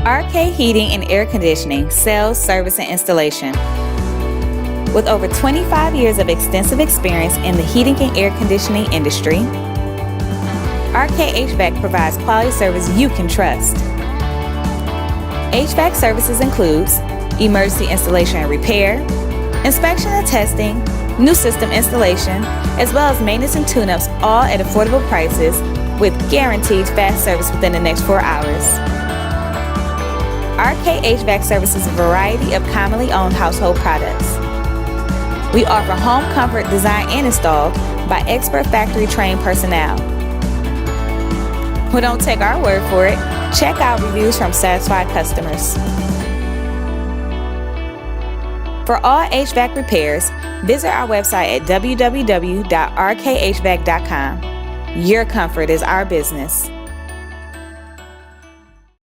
RK Heating and Air Conditioning, sales, service, and installation. With over 25 years of extensive experience in the heating and air conditioning industry, RK HVAC provides quality service you can trust. HVAC services includes emergency installation and repair, inspection and testing, new system installation, as well as maintenance and tune-ups, all at affordable prices with guaranteed fast service within the next 4 hours. RK HVAC services a variety of commonly owned household products. We offer home comfort designed and installed by expert factory-trained personnel. Who don't take our word for it, check out reviews from satisfied customers. For all HVAC repairs, visit our website at www.rkhvac.com. Your comfort is our business.